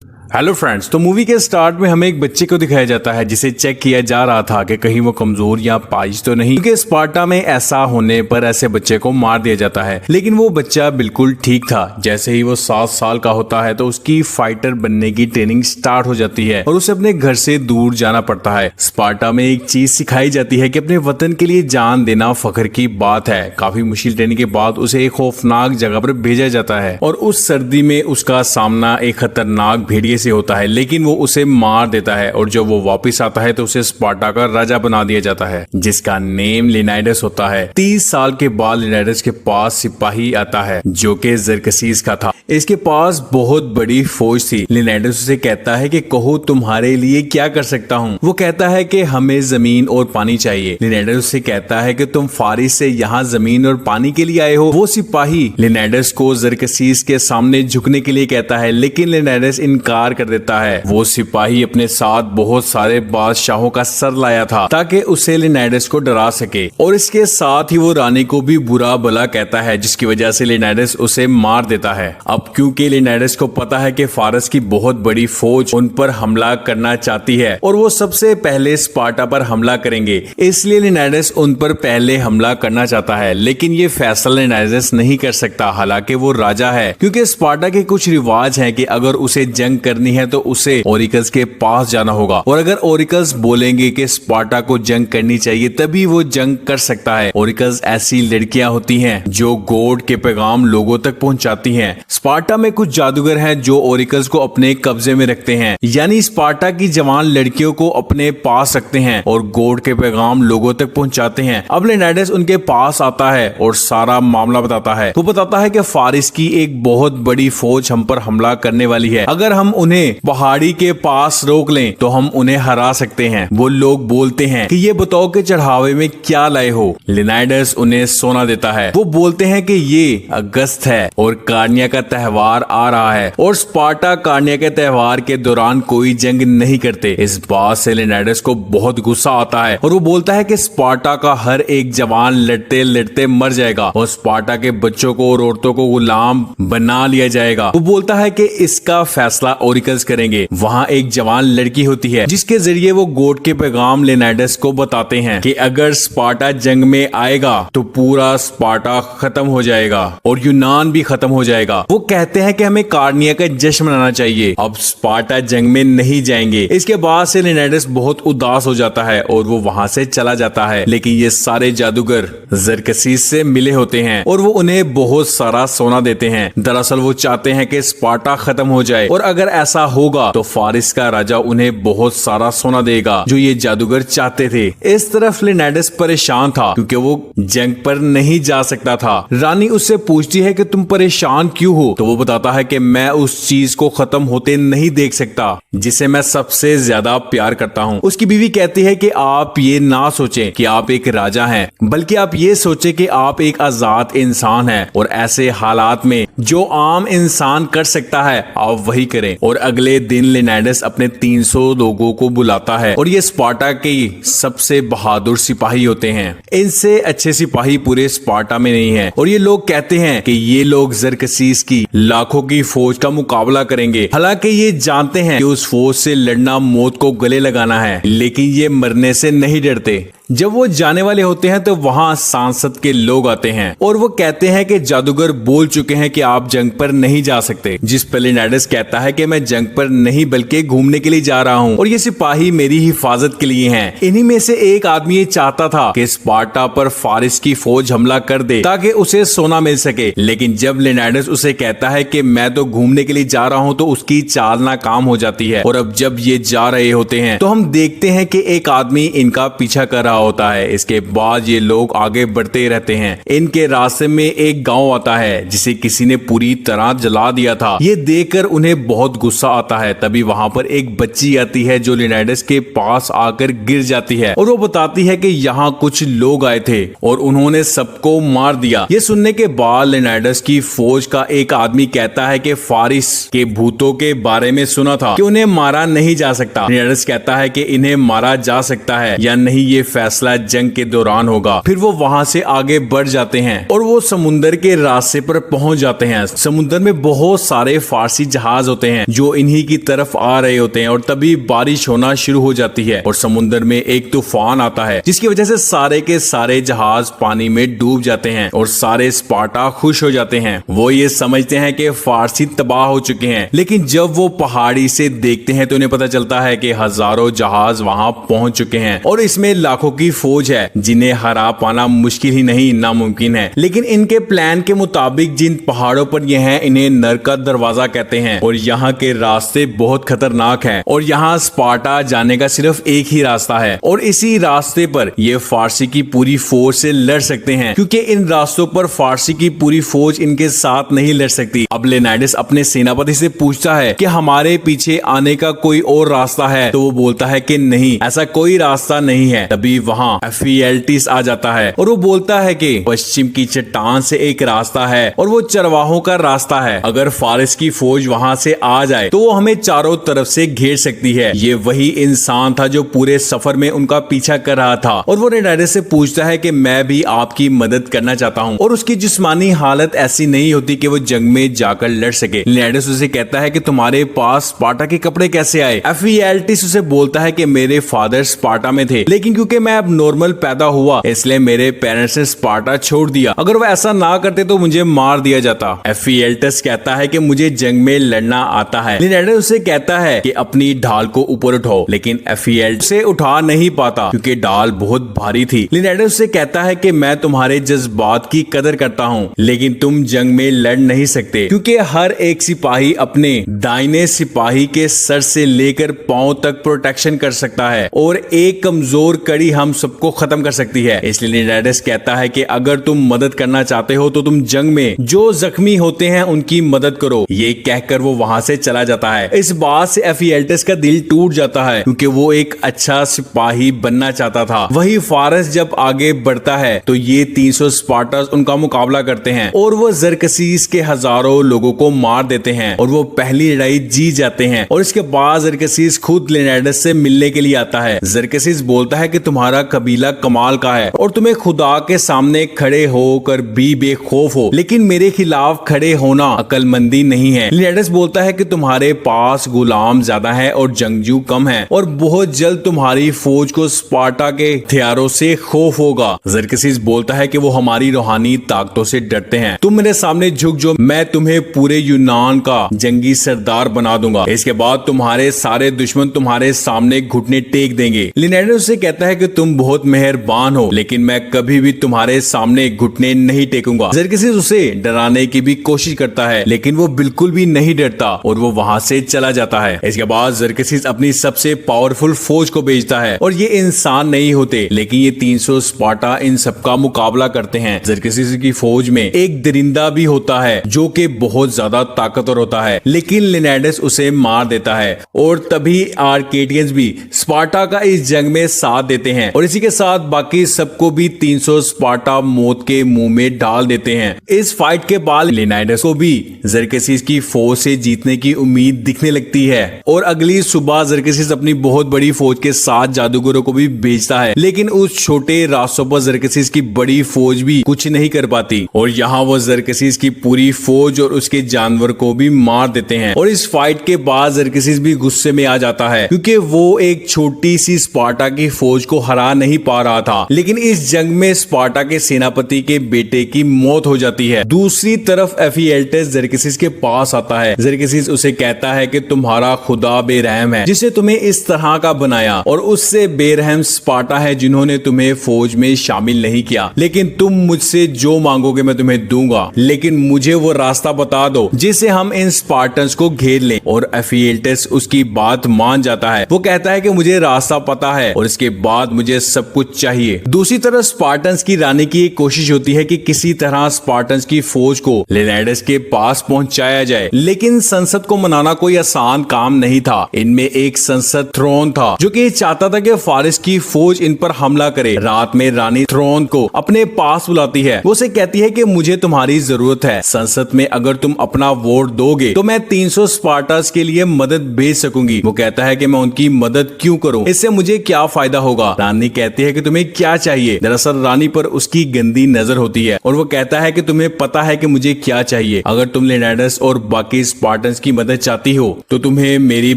Hello friends, तो movie के start में हमें एक बच्चे को दिखाया जाता है जिसे चेक किया जा रहा था कि कहीं वो कमजोर या पाइज तो नहीं, क्योंकि स्पार्टा में ऐसा होने पर ऐसे बच्चे को मार दिया जाता है। लेकिन वो बच्चा बिल्कुल ठीक था। जैसे ही वो 7 साल का होता है तो उसकी फाइटर बनने की ट्रेनिंग स्टार्ट हो जाती है और उसे अपने घर से दूर जाना पड़ता है। स्पार्टा में एक चीज सिखाई जाती है कि अपने वतन के लिए जान देना फख्र की बात है। काफी मुश्किल ट्रेनिंग के बाद उसे एक खौफनाक जगह पर भेजा जाता है और उस सर्दी में उसका सामना एक खतरनाक भेड़िए से होता है, लेकिन वो उसे मार देता है और जब वो वापस आता है तो उसे स्पार्टा का राजा बना दिया जाता है, जिसका नेम लिनाइडस होता है। 30 साल के बाद लिनाइडस के पास सिपाही आता है जो कि जरकसीस का था। इसके पास बहुत बड़ी फौज थी। लिनाइडस उसे कहता है कि कहो तुम्हारे लिए क्या कर सकता हूँ। वो कहता है कि हमें जमीन और पानी चाहिए। लिनाइडस उसे कहता है कि तुम फारिस से यहाँ जमीन और पानी के लिए आए हो। वो सिपाही लिनाइडस को जरकसीस के सामने झुकने के लिए कहता है, लेकिन लिनाइडस इनकार कर देता है। वो सिपाही अपने साथ बहुत सारे बादशाहों का सर लाया था ताकि उसे लिनाइडस को डरा सके और इसके साथ ही वो रानी को भी बुरा भला कहता है, जिसकी वजह से लिनाइडस उसे मार देता है। अब क्योंकि लिनाइडस को पता है कि फारस की बहुत बड़ी फौज उन पर हमला करना चाहती है और वो सबसे पहले स्पार्टा पर हमला करेंगे, इसलिए लिनाइडस उन पर पहले हमला करना चाहता है। लेकिन ये फैसला लिनाइडस नहीं कर सकता, हालांकि वो राजा है, क्योंकि स्पार्टा के कुछ रिवाज हैं कि अगर उसे जंग करनी है तो उसे ओरिकल्स के पास जाना होगा और अगर ओरिकल्स बोलेंगे कि स्पार्टा को जंग करनी चाहिए तभी वो जंग कर सकता है। ओरिकल्स ऐसी लड़कियां होती हैं जो गॉड के पैगाम लोगों तक पहुंचाती हैं। स्पार्टा में कुछ जादूगर हैं जो ओरिकल्स को अपने कब्जे में रखते हैं, यानी स्पार्टा की जवान लड़कियों को अपने पास रखते हैं और गॉड के पैगाम लोगों तक पहुंचाते हैं। अब लिनाइडस उनके पास आता है और सारा मामला बताता है। वो बताता है कि फारिस की एक बहुत बड़ी फौज हम पर हमला करने वाली है। अगर हम उन्हें पहाड़ी के पास रोक लें तो हम उन्हें हरा सकते हैं। वो लोग बोलते हैं कि ये बताओ के चढ़ावे में क्या लाए हो। लिनाइडस उन्हें सोना देता है। वो बोलते हैं कि ये अगस्त है और कार्निया का त्यौहार आ रहा है और स्पार्टा कार्निया के त्यौहार के दौरान कोई जंग नहीं करते। इस बात से लिनाइडस को बहुत गुस्सा आता है और वो बोलता है कि स्पार्टा का हर एक जवान लड़ते लड़ते मर जाएगा और स्पार्टा के बच्चों को और औरतों को गुलाम बना लिया जाएगा। वो बोलता है कि इसका फैसला ओरिकल्स करेंगे। वहाँ एक जवान लड़की होती है जिसके जरिए वो गॉड के पैगाम लिनाइडस को बताते हैं कि अगर स्पार्टा जंग में आएगा तो पूरा स्पार्टा खत्म हो जाएगा और यूनान भी खत्म हो जाएगा। वो कहते हैं कि हमें कार्निया का जश्न मनाना चाहिए। अब स्पार्टा जंग में नहीं जाएंगे। इसके बाद से लिनाइडस बहुत उदास हो जाता है और वो वहाँ से चला जाता है। लेकिन ये सारे जादूगर जरकसीस से मिले होते हैं और वो उन्हें बहुत सारा सोना देते हैं। दरअसल वो चाहते हैं कि स्पार्टा खत्म हो जाए और अगर ऐसा होगा तो फारिस का राजा उन्हें बहुत सारा सोना देगा जो ये जादूगर चाहते थे। इस तरफ लिनाइडस परेशान था क्योंकि वो जंग पर नहीं जा सकता था। रानी उससे पूछती है कि तुम परेशान क्यों हो, तो वो बताता है कि मैं उस चीज को खत्म होते नहीं देख सकता जिसे मैं सबसे ज्यादा प्यार करता हूँ। उसकी बीवी कहती है कि आप ये ना सोचें कि आप एक राजा हैं, बल्कि आप ये सोचें कि आप एक आजाद इंसान हैं और ऐसे हालात में जो आम इंसान कर सकता है आप वही करें। और अगले दिन लिनाइडस अपने 300 लोगों को बुलाता है और ये स्पार्टा के सबसे बहादुर सिपाही होते हैं। इनसे अच्छे सिपाही पूरे स्पार्टा में नहीं है और ये लोग कहते हैं कि ये लोग जरकसीस की लाखों की फौज का मुकाबला करेंगे। हालांकि ये जानते हैं कि उस फौज से लड़ना मौत को गले लगाना है, लेकिन ये मरने से नहीं डरते। जब वो जाने वाले होते हैं तो वहाँ सांसद के लोग आते हैं और वो कहते हैं कि जादूगर बोल चुके हैं कि आप जंग पर नहीं जा सकते, जिस पर लिनाइडस कहता है कि मैं जंग पर नहीं बल्कि घूमने के लिए जा रहा हूँ और ये सिपाही मेरी हिफाजत के लिए हैं। इन्हीं में से एक आदमी ये चाहता था कि स्पार्टा पर फारिस की फौज हमला कर दे ताकि उसे सोना मिल सके। लेकिन जब लिनाइडस उसे कहता है कि मैं तो घूमने के लिए जा रहा हूँ तो उसकी चाल नाकाम हो जाती है। और अब जब ये जा रहे होते हैं तो हम देखते हैं कि एक आदमी इनका पीछा कर रहा होता है। इसके बाद ये लोग आगे बढ़ते रहते हैं। इनके रास्ते में एक गांव आता है जिसे किसी ने पूरी तरह जला दिया था। ये देखकर उन्हें बहुत गुस्सा आता है। तभी वहां पर एक बच्ची आती है जो लिनाइडस के पास आकर गिर जाती है और वो बताती है कि यहाँ कुछ लोग आए थे और उन्होंने सबको मार दिया। ये सुनने के बाद लिनाइडस की फौज का एक आदमी कहता है कि फारिस के भूतों के बारे में सुना था कि उन्हें मारा नहीं जा सकता। लिनाइडस कहता है कि इन्हें मारा जा सकता है या नहीं ये फैसला फैसला जंग के दौरान होगा। फिर वो वहां से आगे बढ़ जाते हैं और वो समुंदर के रास्ते पर पहुंच जाते हैं। समुद्र में बहुत सारे फारसी जहाज होते हैं जो इन्हीं की तरफ आ रहे होते हैं और तभी बारिश होना शुरू हो जाती है और समुद्र में एक तूफान आता है जिसकी वजह से सारे के सारे जहाज पानी में डूब जाते हैं और सारे स्पार्टा खुश हो जाते हैं। वो ये समझते हैं कि फारसी तबाह हो चुके हैं, लेकिन जब वो पहाड़ी से देखते हैं तो उन्हें पता चलता है कि हजारों जहाज वहां पहुंच चुके हैं और इसमें लाखों की फौज है जिन्हें हरा पाना मुश्किल ही नहीं नामुमकिन है। लेकिन इनके प्लान के मुताबिक जिन पहाड़ों पर ये हैं इन्हें नर्क का दरवाजा कहते हैं और यहाँ के रास्ते बहुत खतरनाक हैं और यहाँ स्पार्टा जाने का सिर्फ एक ही रास्ता है और इसी रास्ते पर ये फारसी की पूरी फौज से लड़ सकते हैं, क्योंकि इन रास्तों पर फारसी की पूरी फौज इनके साथ नहीं लड़ सकती। अब लेनाइडस अपने सेनापति से पूछता है कि हमारे पीछे आने का कोई और रास्ता है, तो वो बोलता है कि नहीं, ऐसा कोई रास्ता नहीं है। तभी वहाँ एफिएल्टिस आ जाता है और वो बोलता है कि पश्चिम की चट्टान से एक रास्ता है और वो चरवाहों का रास्ता है। अगर फारस की फौज वहां से आ जाए तो वो हमें चारों तरफ से घेर सकती है। ये वही इंसान था जो पूरे सफर में उनका पीछा कर रहा था और वो लेनाइडस से पूछता है कि मैं भी आपकी मदद करना चाहता हूँ और उसकी जिस्मानी हालत ऐसी नहीं होती कि वो जंग में जाकर लड़ सके। लेनाइडस उसे कहता है कि तुम्हारे पास स्पार्टा के कपड़े कैसे आए? एफिएल्टिस उसे बोलता है कि मेरे फादर स्पार्टा में थे, लेकिन क्योंकि मैं अब नॉर्मल पैदा हुआ इसलिए मेरे पेरेंट्स ने स्पार्टा छोड़ दिया। अगर वो ऐसा ना करते तो मुझे मार दिया जाता। एफिएल्टिस कहता है कि मुझे जंग में लड़ना आता है। लेनाइडस उसे कहता है कि अपनी ढाल को ऊपर उठाओ, लेकिन एफिएल्टिस उसे उठा नहीं पाता क्योंकि ढाल बहुत भारी थी। लेनाइडस उसे कहता है कि मैं तुम्हारे जज्बात की कदर करता हूँ, लेकिन तुम जंग में लड़ नहीं सकते क्योंकि हर एक सिपाही अपने दाहिने सिपाही के सर से लेकर पांव तक प्रोटेक्शन कर सकता है और एक कमजोर कड़ी हम सबको खत्म कर सकती है। इसलिए लेनाइडस कहता है कि अगर तुम मदद करना चाहते हो तो तुम जंग में जो जख्मी होते हैं उनकी मदद करो। ये कहकर वो वहां से चला जाता है। इस बात से एफिएल्टिस का दिल टूट जाता है क्योंकि वो एक अच्छा सिपाही बनना चाहता था। वही फारस जब आगे बढ़ता है तो ये 300 स्पार्टस उनका मुकाबला करते हैं और वो जरकसीस के हजारों लोगों को मार देते हैं और वो पहली लड़ाई जीत जाते हैं। और इसके बाद जरकसीस खुद लेनाइडस से मिलने के लिए आता है। जरकसीस बोलता है कि तुम्हारा कबीला कमाल का है और तुम्हें खुदा के सामने खड़े होकर भी बेखौफ हो, लेकिन मेरे खिलाफ खड़े होना अक्लमंदी नहीं है। लेनाइडस बोलता है कि तुम्हारे पास गुलाम ज्यादा है और जंगजू कम है और बहुत जल्द तुम्हारी फौज को स्पार्टा के हथियारों से खौफ होगा। जरकसीस बोलता है कि वो हमारी रूहानी ताकतों से डरते हैं। तुम मेरे सामने झुक जाओ, मैं तुम्हें पूरे यूनान का जंगी सरदार बना दूंगा। इसके बाद तुम्हारे सारे दुश्मन तुम्हारे सामने घुटने टेक देंगे। लेनाइडस उससे कहता है कि तुम बहुत मेहरबान हो, लेकिन मैं कभी भी तुम्हारे सामने घुटने नहीं टेकूंगा। जरकसीस उसे डराने की भी कोशिश करता है, लेकिन वो बिल्कुल भी नहीं डरता और वो वहां से चला जाता है। इसके बाद जरकसीस अपनी सबसे पावरफुल फौज को भेजता है और ये इंसान नहीं होते, लेकिन ये 300 स्पार्टा इन सबका मुकाबला करते हैं। जरकसीस की फौज में एक दरिंदा भी होता है जो कि बहुत ज्यादा ताकतवर होता है, लेकिन लेनाइडस उसे मार देता है और तभी आर्केडियंस भी स्पार्टा का इस जंग में साथ देते हैं और इसी के साथ बाकी सबको भी 300 स्पार्टा मौत के मुंह में डाल देते हैं। इस फाइट के बाद लेनाइडस को भी जरकसीस की फौज से जीतने की उम्मीद दिखने लगती है और अगली सुबह जरकसीस अपनी बहुत बड़ी फौज के साथ जादूगरों को भी भेजता है, लेकिन उस छोटे रास्तों पर जरकसीस की बड़ी फौज भी कुछ नहीं कर पाती और यहाँ वो जरकसीस की पूरी फौज और उसके जानवर को भी मार देते हैं। और इस फाइट के बाद जरकसीस भी गुस्से में आ जाता है क्योंकि वो एक छोटी सी स्पार्टा की फौज को हरा नहीं पा रहा था, लेकिन इस जंग में स्पार्टा के सेनापति के बेटे की मौत हो जाती है। दूसरी तरफ एफिएल्टिस जरकसीस के पास आता है। जरकसीस उसे कहता है कि तुम्हारा खुदा बेरहम है जिसे तुम्हें इस तरह का बनाया और उससे बेरहम स्पार्टा है जिन्होंने तुम्हें फौज में शामिल नहीं किया, लेकिन तुम मुझसे जो मांगोगे मैं तुम्हें दूंगा, लेकिन मुझे वो रास्ता बता दो जिसे हम इन स्पार्टन्स को घेर लें। और एफिएल्टिस उसकी बात मान जाता है। वो कहता है कि मुझे रास्ता पता है और इसके बाद मुझे सब कुछ चाहिए। दूसरी तरफ स्पार्टन्स की रानी की एक कोशिश होती है कि किसी तरह स्पार्टन्स की फौज को लेनाइडस के पास पहुंचाया जाए, लेकिन संसद को मनाना कोई आसान काम नहीं था। इनमें एक संसद थ्रोन था जो कि चाहता था कि फारिस की फौज इन पर हमला करे। रात में रानी थ्रोन को अपने पास बुलाती है। वो उसे कहती है कि मुझे तुम्हारी जरूरत है। संसद में अगर तुम अपना वोट दोगे तो मैं 300 स्पार्टास के लिए मदद भेज सकूंगी। वो कहता है कि मैं उनकी मदद क्यों करूं, इससे मुझे क्या फायदा होगा। रानी कहती है कि तुम्हें क्या चाहिए। दरअसल रानी पर उसकी गंदी नजर होती है और वो कहता है कि तुम्हें पता है कि मुझे क्या चाहिए। अगर तुम लेनिडास और बाकी स्पार्टन्स की मदद चाहती हो तो तुम्हें मेरी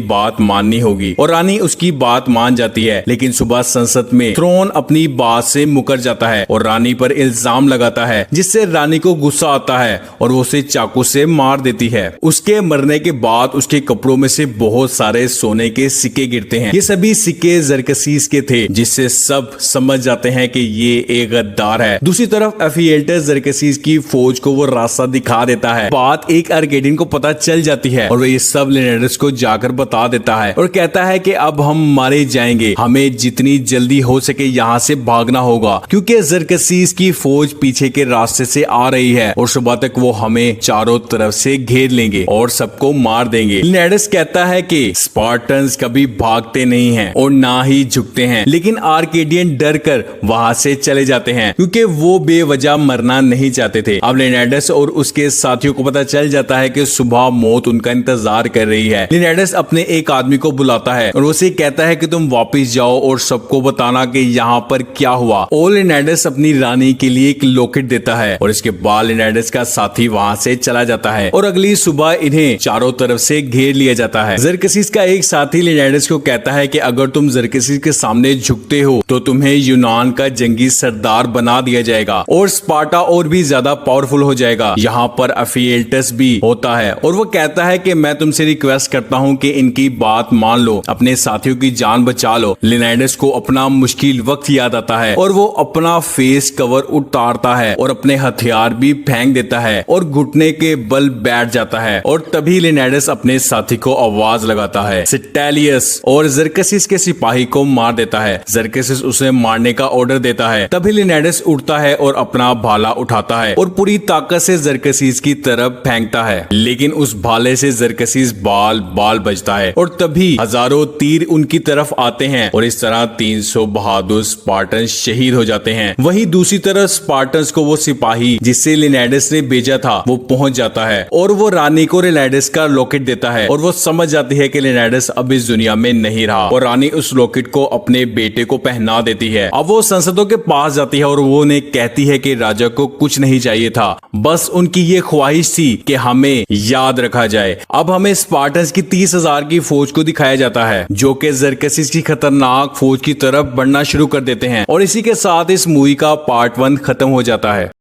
बात माननी होगी। और रानी उसकी बात मान जाती है, लेकिन सुबह संसद में थ्रोन अपनी बात से मुकर जाता है और रानी पर इल्जाम लगाता है, जिससे रानी को गुस्सा आता है और वो उसे चाकू से मार देती है। उसके मरने के बाद उसके कपड़ों में से बहुत सारे सोने के सिक्के गिरते हैं। ये सभी सिक्के जरकसीस के थे, जिससे सब समझ जाते हैं कि ये एक गद्दार है। दूसरी तरफ एफिएल्टस जरकसीस की फौज को वो रास्ता दिखा देता है। बात एक आर्केडियन को पता चल जाती है और वो ये सब लेनिडास को जाकर बता देता है और कहता है कि अब हम मारे जाएंगे, हमें जितनी जल्दी हो सके यहाँ से भागना होगा, क्योंकि जरकसीस की फौज पीछे के रास्ते से आ रही है और सुबह तक वो हमें चारों तरफ से घेर लेंगे और सबको मार देंगे। लेनिडास कहता है कि स्पार्टन्स कभी भागते नहीं हैं और ना ही झुकते हैं, लेकिन आर्केडियन डर कर वहां से चले जाते हैं क्योंकि वो बेवजह मरना नहीं चाहते थे। अब लेनिडास और उसके साथियों को पता चल जाता है कि सुबह मौत उनका इंतजार कर रही है। लेनिडास अपने एक आदमी को बुलाता है और उसे कहता है कि तुम वापस जाओ और सबको बताना कि यहाँ पर क्या हुआ। और लेनिडास अपनी रानी के लिए एक लॉकेट देता है और इसके बाद लेनिडास का साथी वहां से चला जाता है और अगली सुबह इन्हें चारों तरफ से घेर लिया जाता है। जरकसीस का एक साथी लेनिडास को कहता है कि अगर तुम जरकसीस के सामने झुकते हो तो तुम्हें यूनान का जंगी सरदार बना दिया जाएगा और स्पार्टा और भी ज्यादा पावरफुल हो जाएगा। यहाँ पर एफिएल्टस भी होता है और वो कहता है कि मैं तुमसे रिक्वेस्ट करता हूँ कि इनकी बात मान लो, अपने साथियों की जान बचा लो। लेनिडास को अपना मुश्किल वक्त याद आता है और वो अपना फेस कवर उतारता है और अपने हथियार भी फेंक देता है और घुटने के बल बैठ जाता है। और तभी लेनिडास अपने साथी को आवाज लगाता है सिटालियस और जरकसीस के सिपाही को मार देता है। जरकसीस उसे मारने का ऑर्डर देता है। तभी लेनिडास उठता है और अपना भाला उठाता है और पूरी ताकत से जरकसीस की तरफ फेंकता है, लेकिन उस भाले से जरकसीस बाल बाल बचता है और तभी हजारों तीर उनकी तरफ आते हैं और इस तरह 300 बहादुर स्पार्टन शहीद हो जाते हैं। वहीं दूसरी तरफ स्पार्टन्स को वो सिपाही जिससे लेनिडास ने भेजा था वो पहुंच जाता है और वो रानी को लेनिडास का लॉकेट देता है और वो समझ जाती है कि लेनिडास अब इस दुनिया में नहीं रहा और रानी उस लॉकेट को अपने बेटे को पहना देती है। अब वो संसदों के पास जाती है और वो उन्हें कहती है कि राजा को कुछ नहीं चाहिए था, बस उनकी ये ख्वाहिश थी कि हमें याद रखा जाए। अब हमें स्पार्टन्स की 30,000 की फौज को दिखाया जाता है जो कि जरकसीस की खतरनाक फौज की तरफ बढ़ना शुरू कर देते हैं और इसी के साथ इस मूवी का पार्ट 1 खत्म हो जाता है।